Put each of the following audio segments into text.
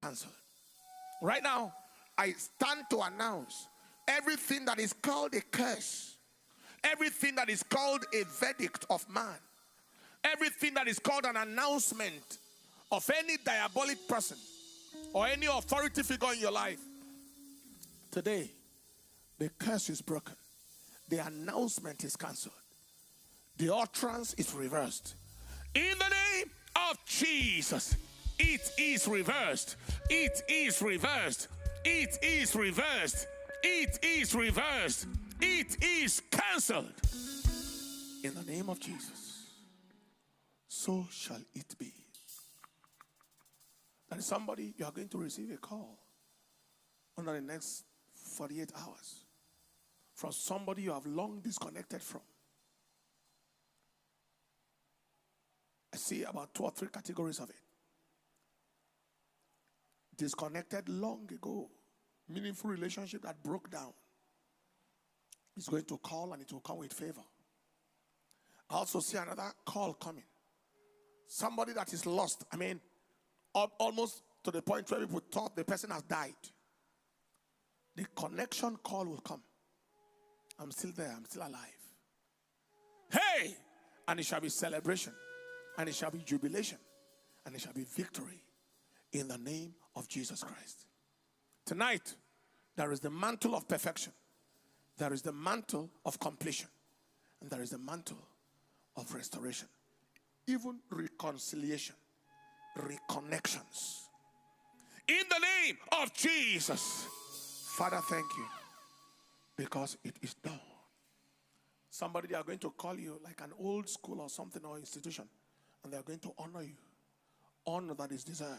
cancelled. Right now, I stand to announce everything that is called a curse, everything that is called a verdict of man, everything that is called an announcement of any diabolic person or any authority figure in your life. Today, the curse is broken. The announcement is cancelled. The utterance is reversed. In the name of Jesus, it is reversed. It is reversed. It is reversed. It is reversed. It is cancelled. In the name of Jesus, so shall it be. There is somebody, you are going to receive a call under the next 48 hours from somebody you have long disconnected from. I see about 2 or 3 categories of it. Disconnected long ago, meaningful relationship that broke down. It's going to call and it will come with favor. I also see another call coming. Somebody that is lost. I mean, almost to the point where people thought the person has died. The connection call will come. I'm still there. I'm still alive. Hey! And it shall be celebration. And it shall be jubilation. And it shall be victory. In the name of Jesus Christ. Tonight, there is the mantle of perfection. There is the mantle of completion. And there is the mantle of restoration. Even reconciliation. Reconnections. In the name of Jesus. Father, thank you. Because it is done. Somebody, they are going to call you like an old school or something or institution. And they are going to honor you. Honor that is deserved.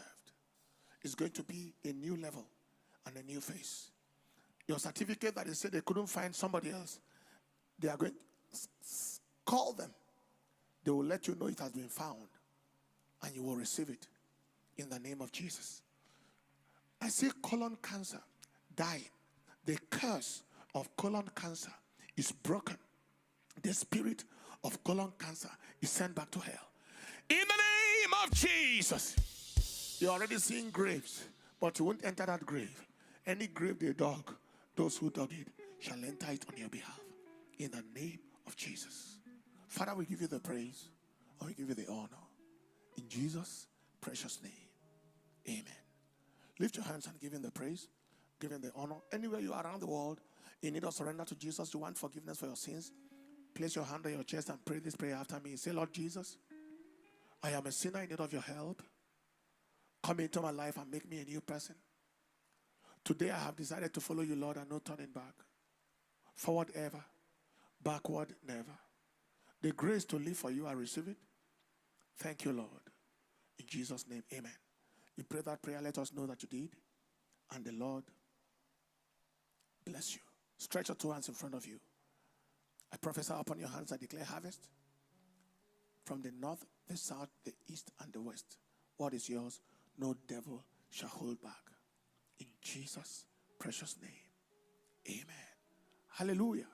It's going to be a new level and a new face. Your certificate that they said they couldn't find somebody else, they are going to call them. They will let you know it has been found. And you will receive it in the name of Jesus. I see colon cancer dying. The curse of colon cancer is broken. The spirit of colon cancer is sent back to hell. In the name of Jesus. You're already seeing graves, but you won't enter that grave. Any grave they dug, those who dug it shall enter it on your behalf. In the name of Jesus. Father, we give you the praise and we give you the honor. In Jesus' precious name. Amen. Lift your hands and give him the praise. Give him the honor. Anywhere you are around the world, in need of surrender to Jesus, you want forgiveness for your sins, place your hand on your chest and pray this prayer after me. Say, Lord Jesus, I am a sinner in need of your help. Come into my life and make me a new person. Today I have decided to follow you, Lord, and no turning back. Forward ever, backward never. The grace to live for you, I receive it. Thank you, Lord. In Jesus' name, amen. You pray that prayer, let us know that you did. And the Lord bless you. Stretch your 2 hands in front of you. I prophesy upon your hands, I declare harvest. From the north, the south, the east, and the west. What is yours, no devil shall hold back. In Jesus' precious name. Amen. Hallelujah.